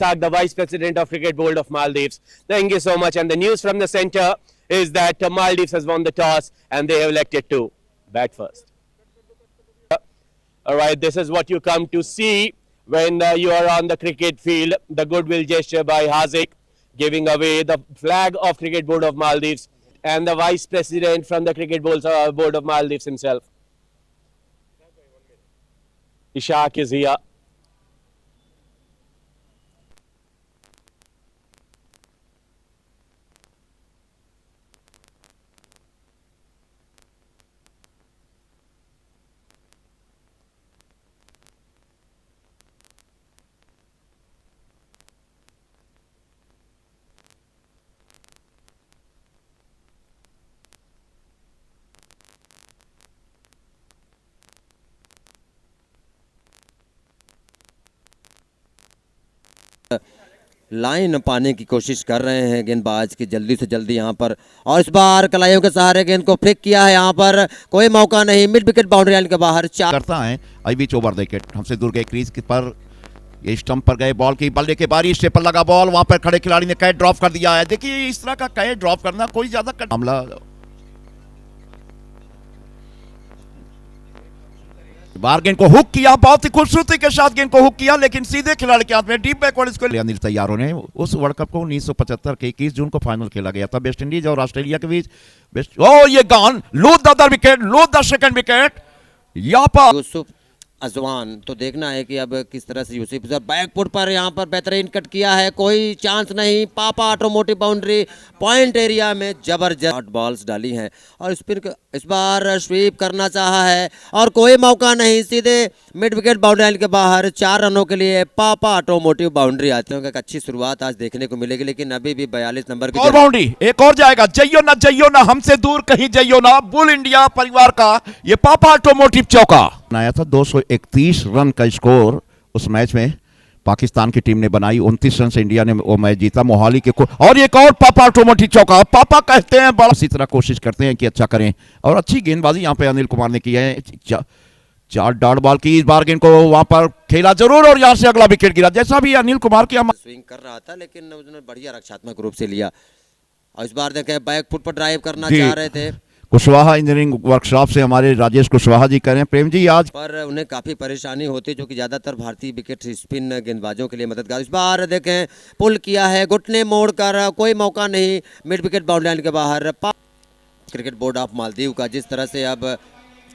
Ishaq, the Vice President of Cricket Board of Maldives. Thank you so much. And the news from the center is that Maldives has won the toss and they have elected to bat first. All right, this is what you come to see when you are on the cricket field. The goodwill gesture by Haziq, giving away the flag of Cricket Board of Maldives, and the Vice President from the Cricket Board of Maldives himself. Ishaq is here. Line पाने की कोशिश कर रहे हैं गेंदबाज की जल्दी से जल्दी यहाँ पर, और इस बार कलाइयों के सहारे गेंद को फ्लिक किया है। यहाँ पर कोई मौका नहीं, मिड विकेट बाउंड्री लाइन के बाहर चार करता है। आई बीच ओवर विकेट हमसे दूर गए क्रीज पर, ये स्टंप पर गए, बॉल की बल्ले के बारी स्टेप पर लगा बॉल, वहां पर खड़े खिलाड़ी ने कैच ड्रॉप कर दिया है। देखिए इस तरह का कैच ड्रॉप करना कोई ज्यादा मामला, बार गेंद को हुक किया, बहुत ही खूबसूरती के साथ गेंद को हुक किया, लेकिन सीधे खिलाड़ी के हाथ में डीप बैकवर्ड इसको अनिल तैयारों ने उस वर्ल्ड कप को 1975 के 21 जून को फाइनल खेला गया था वेस्ट इंडीज और ऑस्ट्रेलिया के बीच। ये gone, lose the other wicket, lose the second wicket. यहाँ पर यूसुफ अजवान, तो देखना है कि अब किस तरह से यूसुफ बैकफुट पर यहाँ पर बेहतरीन कट किया है, कोई चांस नहीं। पापा ऑटोमोटिव बाउंड्री पॉइंट एरिया में जबरदस्त बॉल्स डाली हैं, और स्पिन इस बार स्वीप करना चाहा है और कोई मौका नहीं, सीधे मिड विकेट बाउंड्री लाइन के बाहर 4 रनों के लिए पापा ऑटोमोटिव बाउंड्री आती है। एक अच्छी शुरुआत आज देखने को मिलेगी, लेकिन अभी भी 42 नंबर की बाउंड्री एक और जाएगा। जइयो ना हमसे दूर कहीं जइयो ना, बुल इंडिया परिवार का ये पापा ऑटोमोटिव चौका बनाया था। 231 रन का स्कोर उस मैच में पाकिस्तान की टीम ने बनाई, 29 रन से इंडिया ने वो मैच जीता मोहाली के को। और एक और पापा ऑटोमोटिव चौका, पापा कहते हैं बड़ा, इसी तरह कोशिश करते हैं कि अच्छा करें, और अच्छी गेंदबाजी यहाँ पे अनिल कुमार ने की है। 4 डॉट बॉल की, इस बार गेंद को वहां पर खेला जरूर, और यहाँ से अगला विकेट गिरा। जैसा भी अनिल कुमार की स्विंग कर रहा था, लेकिन उसने बढ़िया रक्षात्मक रूप से लिया, और इस बार देखें बैक फुट पर ड्राइव करना चाह रहे थे। कुशवाहा इंजीनियरिंग वर्कशॉप से हमारे राजेश कुशवाहा जी करें। प्रेम जी आज पर उन्हें काफ़ी परेशानी होती, जो कि ज़्यादातर भारतीय विकेट स्पिन गेंदबाजों के लिए मददगार। इस बार देखें पुल किया है, घुटने मोड़ कर, कोई मौका नहीं, मिड विकेट बाउंड्री लाइन के बाहर। क्रिकेट बोर्ड ऑफ मालदीव का जिस तरह से अब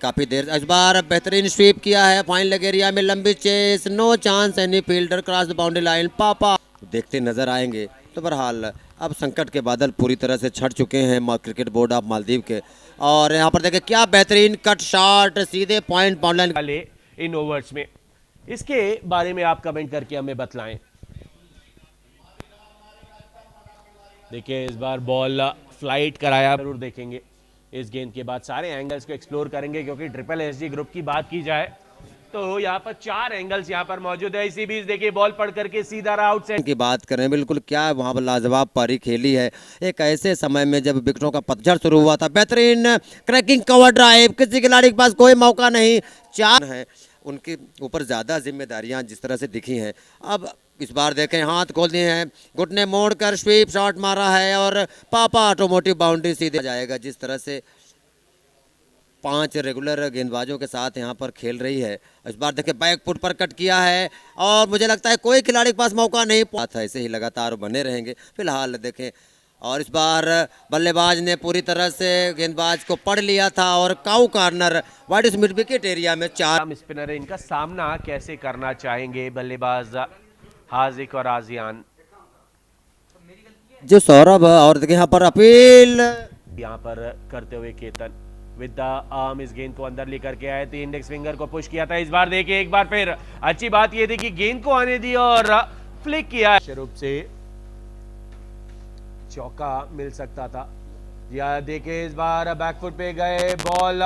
काफ़ी देर, इस बार बेहतरीन स्वीप किया है, फाइन लेग एरिया में लंबी chase, no chance any fielder cross the boundary line. पापा देखते नजर आएंगे। तो बहरहाल अब संकट के बादल पूरी तरह से छट चुके हैं क्रिकेट बोर्ड ऑफ मालदीव के, और यहाँ पर देखें क्या बेहतरीन कट शॉट, सीधे पॉइंट बाउंड्री वाले इन ओवर्स में, इसके बारे में आप कमेंट करके हमें बतलाएं। देखिए इस बार बॉल फ्लाइट कराया, जरूर देखेंगे इस गेंद के बाद, सारे एंगल्स को एक्सप्लोर करेंगे, क्योंकि ट्रिपल एसजी ग्रुप की बात की जाए तो यहाँ पर 4 एंगल्स यहाँ पर मौजूद है। इसी बीच देखिए बॉल पड़ करके सीधा आउट से की बात करें, बिल्कुल क्या वहाँ पर लाजवाब पारी खेली है, एक ऐसे समय में जब विकेटों का पतझड़ शुरू हुआ था। बेहतरीन क्रैकिंग कवर ड्राइव, किसी खिलाड़ी के पास कोई मौका नहीं, 4 है उनके ऊपर ज़्यादा जिम्मेदारियां जिस तरह से दिखी हैं। अब इस बार देखें हाथ खोल दिए हैं, घुटने मोड़ कर स्वीप शॉट मारा है, और पापा ऑटोमोटिव बाउंड्री सीधे जाएगा। जिस तरह से 5 रेगुलर गेंदबाजों के साथ यहाँ पर खेल रही है। इस बार देखिए बैक फुट पर कट किया है, और मुझे लगता है कोई खिलाड़ी के पास मौका नहीं पाता, ऐसे ही लगातार बने रहेंगे फिलहाल देखें। और इस बार बल्लेबाज ने पूरी तरह से गेंदबाज को पढ़ लिया था, और cow corner wide mid wicket area में 4 स्पिनर है, इनका सामना कैसे करना चाहेंगे बल्लेबाज हाजिक और आजियान। जो सौरभ, और देखिए यहाँ पर अपील यहाँ पर करते हुए केतन विद द आर्म इस गेंद को अंदर लेकर के आए थे, इंडेक्स फिंगर को पुश किया था। इस बार देखिए एक बार फिर अच्छी बात ये थी कि गेंद को आने दी और फ्लिक किया, रूप से चौका मिल सकता था। या देखिए इस बार बैकफुट पे गए, बॉल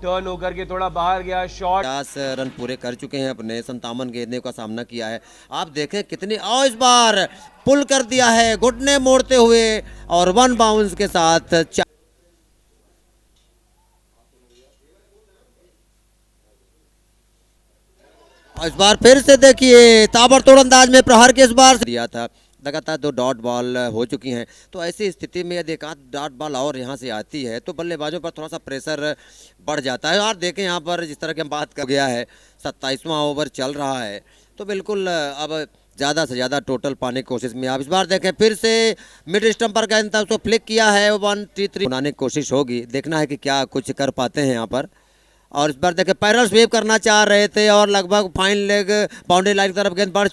टर्न होकर के थोड़ा बाहर गया, शॉट। 50 रन पूरे कर चुके हैं अपने, 57 गेंदों का सामना किया है। आप देखें कितनी, और इस बार पुल कर दिया है घुटने मोड़ते हुए, और 1 बाउंस के साथ इस बार फिर से देखिए ताबड़तोड़ अंदाज में प्रहार के इस बार दिया था, लगातार 2 डॉट बॉल हो चुकी हैं। तो ऐसी स्थिति में यदि एक आध डॉट बॉल और यहाँ से आती है तो बल्लेबाजों पर थोड़ा सा प्रेशर बढ़ जाता है। और देखें यहाँ पर जिस तरह की हम बात कर गया है, 27वां ओवर चल रहा है, तो बिल्कुल अब ज़्यादा से ज़्यादा टोटल पाने की कोशिश में। आप इस बार देखें फिर से मिड स्टंप पर गेंद था, उसको फ्लिक किया है, 1-3 बनाने की कोशिश होगी, देखना है कि क्या कुछ कर पाते हैं यहाँ पर। और इस बार देखें पैरल स्वीप करना चाह रहे थे और लगभग फाइन लेग बाउंड्री लाइन की तरफ गेंद बढ़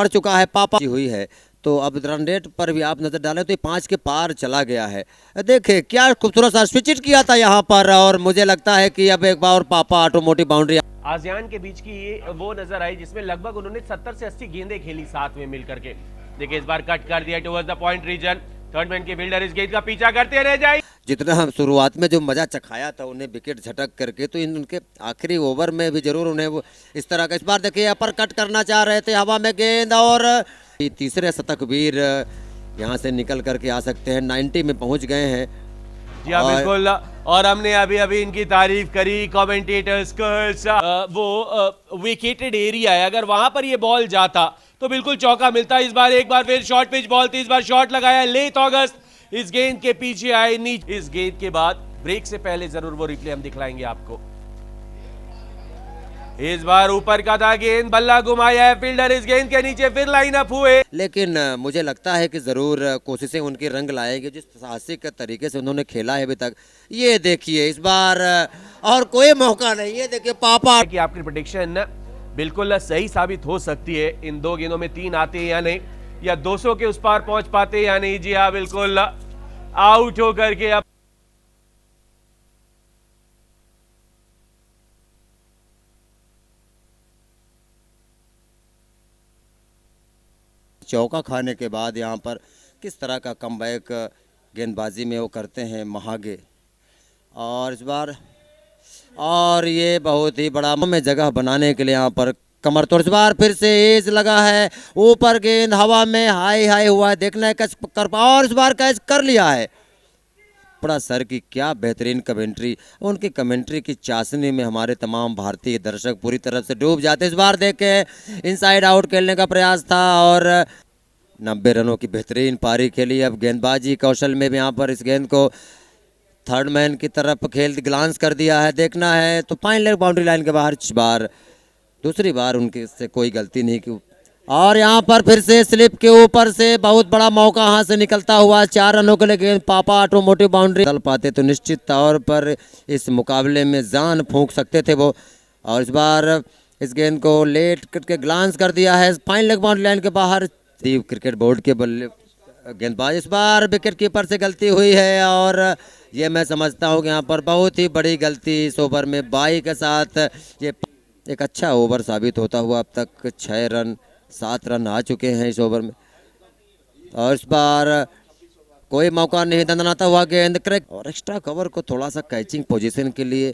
चुका है पापा हुई है। तो अब रन रेट पर भी आप नजर डालें तो ये 5 के पार चला गया है। देखे क्या खूबसूरत सा स्विच किया था यहाँ पर, और मुझे लगता है कि अब एक बार पापा ऑटोमोटिव बाउंड्री आसियान के बीच की ये वो नजर आई जिसमें लगभग उन्होंने 70 से 80 गेंदें खेली साथ में मिलकर के। देखिए इस बार कट कर दिया towards the point region, third man के फील्डर इस गेंद का पीछा करते रह जाए। जितना हम शुरुआत में जो मजा चखाया था उन्हें विकेट झटक करके, तो उनके आखिरी ओवर में भी जरूर उन्हें वो इस तरह का। इस बार देखिए अपर कट करना चाह रहे थे, हवा में गेंद, और तीसरे शतक वीर यहाँ से निकल करके आ सकते हैं, 90 में पहुंच गए हैं। जी हाँ बिल्कुल, और हमने अभी अभी इनकी तारीफ करी कमेंटेटर्स वो विकेटेड एरिया है, अगर वहां पर ये बॉल जाता तो बिल्कुल चौका मिलता। इस बार एक बार फिर शॉर्ट पिच बॉल थी, इस बार शॉट लगाया लेट ऑगस्ट, इस गेंद के पीछे आए नीचे। इस गेंद के बाद ब्रेक से पहले जरूर वो रिप्ले हम दिखलाएंगे आपको। इस बार ऊपर का था गेंद, बल्ला घुमाया है फील्डर इस गेंद के नीचे, फिर लाइन अप हुए। लेकिन मुझे लगता है कि जरूर कोशिशें उनकी रंग लाएंगे, जिस साहसिक तरीके से उन्होंने खेला है अभी तक। ये देखिए इस बार और कोई मौका नहीं, ये देखिए पापा कि आपकी प्रेडिक्शन बिल्कुल सही साबित हो सकती है। इन 2 गेंदों में 3 आते हैं या नहीं, या 200 के उस पार पहुंच पाते हैं या नहीं। जी हाँ बिल्कुल, आउट होकर के अब चौका खाने के बाद यहाँ पर किस तरह का कमबैक गेंदबाजी में वो करते हैं महागे। और इस बार और ये बहुत ही बड़ा में जगह बनाने के लिए यहाँ पर कमर तोड़। इस बार फिर से एज लगा है, ऊपर गेंद हवा में हाई हुआ है, देखना है कैच कर पा, और इस बार कैच कर लिया है। बड़ा सर की क्या बेहतरीन कमेंट्री, उनकी कमेंट्री की चाशनी में हमारे तमाम भारतीय दर्शक पूरी तरह से डूब जाते। इस बार देखे इनसाइड आउट खेलने का प्रयास था और 90 रनों की बेहतरीन पारी खेली। अब गेंदबाजी कौशल में भी यहाँ पर इस गेंद को थर्ड मैन की तरफ खेल ग्लांस कर दिया है, देखना है तो फाइन लेग बाउंड्री लाइन के बाहर। बार दूसरी बार उनके से कोई गलती नहीं की, और यहाँ पर फिर से स्लिप के ऊपर से बहुत बड़ा मौका हाथ से निकलता हुआ 4 रनों के लिए गेंद पापा ऑटोमोटिव बाउंड्री चल पाते तो निश्चित तौर पर इस मुकाबले में जान फूंक सकते थे वो। और इस बार इस गेंद को लेट करके ग्लांस कर दिया है फाइन लेग बाउंड्री लाइन के बाहर। क्रिकेट बोर्ड के बल्ले गेंदबाज, इस बार विकेट कीपर से गलती हुई है, और ये मैं समझता हूँ कि यहाँ पर बहुत ही बड़ी गलती इस ओवर में 22 के साथ ये एक अच्छा ओवर साबित होता हुआ अब तक 7 रन आ चुके हैं इस ओवर में। और इस बार कोई मौका नहीं, दंदनाता हुआ गेंद क्रैक, और एक्स्ट्रा कवर को थोड़ा सा कैचिंग पोजीशन के लिए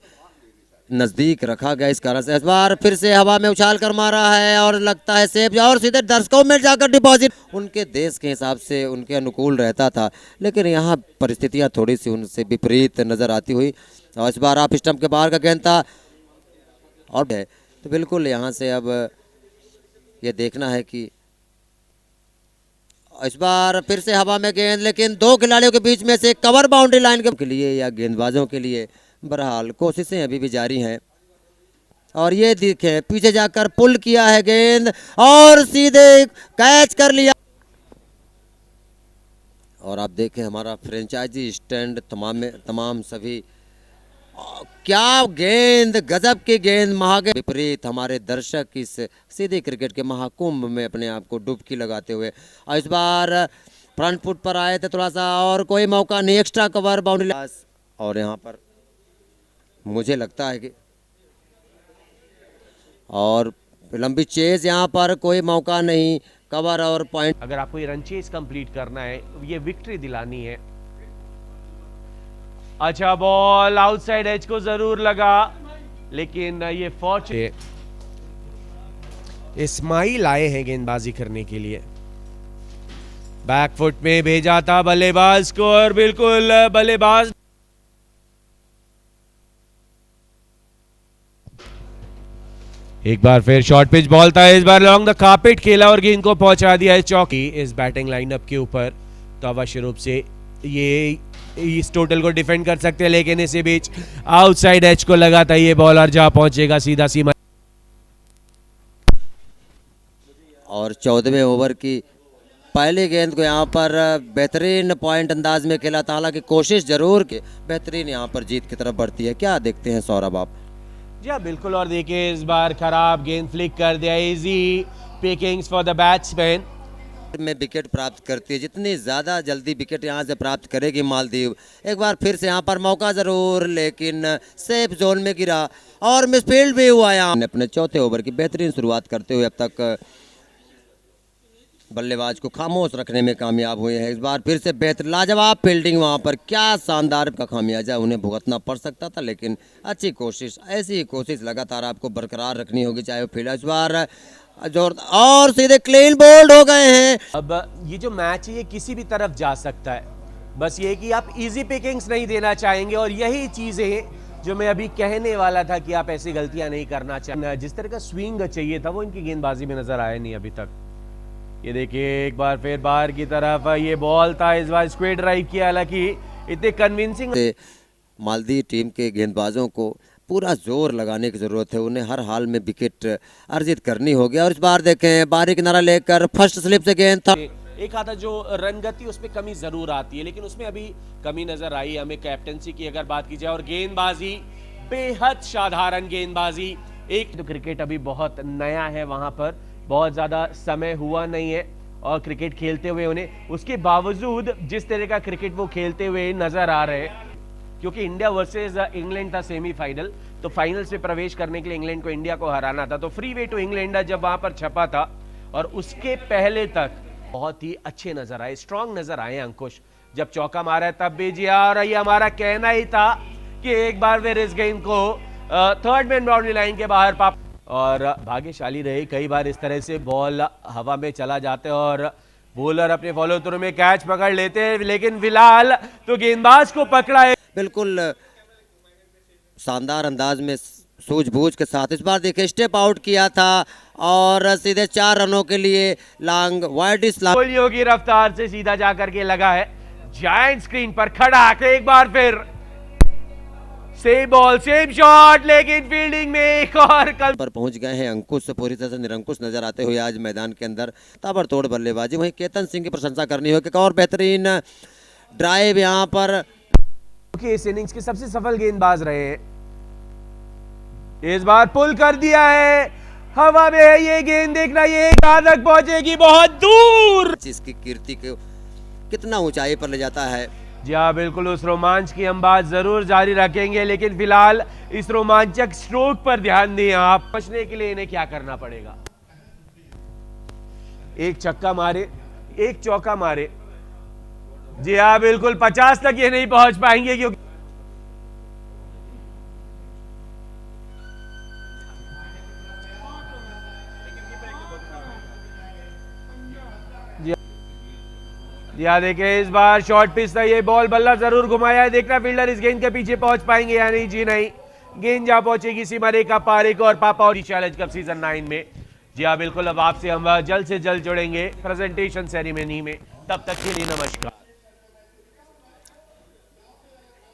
नजदीक रखा गया, इस कारण से इस बार फिर से हवा में उछाल कर मारा है और लगता है सेफ, और सीधे दर्शकों में जाकर डिपॉजिट। उनके देश के हिसाब से उनके अनुकूल रहता था, लेकिन यहाँ परिस्थितियाँ थोड़ी सी उनसे विपरीत नजर आती हुई। और इस बार आप स्टंप के बाहर का गेंद था और है, तो बिल्कुल यहाँ से अब ये देखना है कि इस बार फिर से हवा में गेंद, लेकिन 2 खिलाड़ियों के बीच में से कवर बाउंड्री लाइन के लिए या गेंदबाजों के लिए बहरहाल कोशिशें अभी भी जारी हैं। और ये देखें पीछे जाकर पुल किया है गेंद और सीधे कैच कर लिया। और आप देखें हमारा फ्रेंचाइजी स्टैंड तमाम सभी क्या गेंद, गजब की गेंद, महागे विपरीत हमारे दर्शक इस सीधे क्रिकेट के महाकुंभ में अपने आप को डुबकी लगाते हुए। और इस बार फ्रंट फुट पर आए थे थोड़ा सा, और कोई मौका नहीं, एक्स्ट्रा कवर बाउंड्री। और यहाँ पर मुझे लगता है कि और लंबी चेज, यहाँ पर कोई मौका नहीं, कवर और पॉइंट। अगर आपको ये रन चेज कंप्लीट करना है, ये विक्ट्री दिलानी है। अच्छा बॉल आउटसाइड एज को जरूर लगा, लेकिन ये फॉर्चूनेट इस्माइल आए हैं गेंदबाजी करने के लिए। बैक फुट में भेजा था बल्लेबाज को, और बिल्कुल बल्लेबाज एक बार फिर शॉर्ट पिच बॉल था, इस बार लॉन्ग द कार्पेट खेला और गेंद को पहुंचा दिया है चौकी इस बैटिंग लाइनअप के ऊपर। तो अवश्य रूप से ये इस टोटल को डिफेंड कर सकते हैं, लेकिन इसी बीच आउटसाइड एज को लगा था ये बॉल और जहां पहुंचेगा सीधा सीमा। और 14वें ओवर की पहली गेंद को यहाँ पर बेहतरीन पॉइंट अंदाज में खेला था, हालांकि कोशिश जरूर की बेहतरीन यहाँ पर जीत की तरफ बढ़ती है। क्या देखते हैं सौरभ आप? जी हाँ बिल्कुल, और देखिए इस बार खराब गेंद फ्लिक कर दिया, easy Pickings for the batsman में विकेट प्राप्त करती है। जितनी ज़्यादा जल्दी विकेट यहाँ से प्राप्त करेगी मालदीव, एक बार फिर से यहाँ पर मौका ज़रूर, लेकिन सेफ जोन में गिरा और मिसफील्ड भी हुआ। यहाँ अपने चौथे ओवर की बेहतरीन शुरुआत करते हुए अब तक बल्लेबाज को खामोश रखने में कामयाब हुए हैं। इस बार फिर से बेहतर लाजवाब फील्डिंग, वहाँ पर क्या शानदार का खामियाजा उन्हें भुगतना पड़ सकता था, लेकिन अच्छी कोशिश, ऐसी ही कोशिश लगातार आपको बरकरार रखनी होगी, चाहे वो फील्ड। इस बार जोर और सीधे क्लीन बोल्ड हो गए हैं। अब ये जो मैच है ये किसी भी तरफ जा सकता है, बस ये कि आप इजी पिकिंग्स नहीं देना चाहेंगे, और यही चीजें जो मैं अभी कहने वाला था कि आप ऐसी गलतियां नहीं करना चाहिए। जिस तरह का स्विंग चाहिए था वो इनकी गेंदबाजी में नजर आया नहीं अभी तक। ये देखिए एक बार फिर बाहर की तरफ ये बॉल था, इस बार स्क्वेयर ड्राइव किया, हालांकि इतने कन्विंसिंग। मालदीव टीम के गेंदबाजों को पूरा जोर लगाने की जरूरत है, उन्हें हर हाल में विकेट अर्जित करनी होगी। और इस बार देखें बाहरी किनारा लेकर फर्स्ट स्लिप से गेंद था, एक आधा जो रन गति उसमें कमी जरूर आती है, लेकिन उसमें अभी कमी नजर आई हमें कैप्टनसी की अगर बात की जाए। और गेंदबाजी बेहद साधारण गेंदबाजी। एक तो क्रिकेट अभी बहुत नया है, वहां पर बहुत ज्यादा समय हुआ नहीं है और क्रिकेट खेलते हुए उन्हें, उसके बावजूद जिस तरह का क्रिकेट वो खेलते हुए नजर आ रहे हैं, क्योंकि इंडिया वर्सेस इंग्लैंड था सेमीफाइनल, तो फाइनल्स में प्रवेश करने के लिए इंग्लैंड को इंडिया को हराना था, तो फ्री वे टू इंग्लैंड जब वहां पर छपा था और उसके पहले तक बहुत ही अच्छे नजर आए, स्ट्रांग नजर आए अंकुश। जब चौका मारा है तब भी जी, और ये हमारा कहना ही था कि एक बार फिर इस गेंद को थर्ड मैन बाउंड्री लाइन के बाहर और भाग्यशाली रहे, कई बार इस तरह से बॉल हवा में चला जाते और बॉलर अपने फॉलो थ्रू में कैच पकड़ लेते हैं, लेकिन फिलहाल तो गेंदबाज को पकड़ा है बिल्कुल शानदार अंदाज में, सूझबूझ के साथ। इस बार देखिए स्टेप आउट किया था और सीधे 4 रनों के लिए लॉन्ग वाइड इस्लाम कोहलियों की रफ्तार से सीधा जाकर के लगा है जायंट स्क्रीन पर खड़ा के। एक बार फिर सेम बॉल सेम शॉट, लेकिन फील्डिंग में एक और कल पर पहुंच गए हैं अंकुश, पूरी तरह से निरंकुश नजर आते हुए आज मैदान के अंदर, ताबड़तोड़ बल्लेबाजी। वहीं केतन सिंह की प्रशंसा करनी होगी, और बेहतरीन ड्राइव यहाँ पर इस इनिंग्स के सबसे सफल गेंदबाज रहे हैं। इस बार पुल कर दिया है, हवा में है ये गेंद, देखना ये कहां तक पहुंचेगी, बहुत दूर। इसकी कीर्ति को कितना ऊंचाई पर ले जाता है। जी हाँ बिल्कुल, उस रोमांच की हम बात जरूर जारी रखेंगे, लेकिन फिलहाल इस रोमांचक स्ट्रोक पर ध्यान दें आप। बचने के लिए इन्हें क्या करना पड़ेगा? एक छक्का मारे, एक चौका मारे। जी हाँ बिल्कुल, 50 तक ये नहीं पहुंच पाएंगे, क्योंकि या देखिए इस बार शॉर्ट पिच था, ये बॉल बल्ला जरूर घुमाया है, देखना फील्डर इस गेंद के पीछे पहुंच पाएंगे या नहीं। जी नहीं, गेंद जा पहुंचेगी सीमा रेखा पार एक और पापा और चैलेंज कप सीजन 9 में। जी हाँ बिल्कुल, अब आपसे हम जल्द से जल्द जुड़ेंगे प्रेजेंटेशन सेरेमनी में, तब तक के लिए नमस्कार।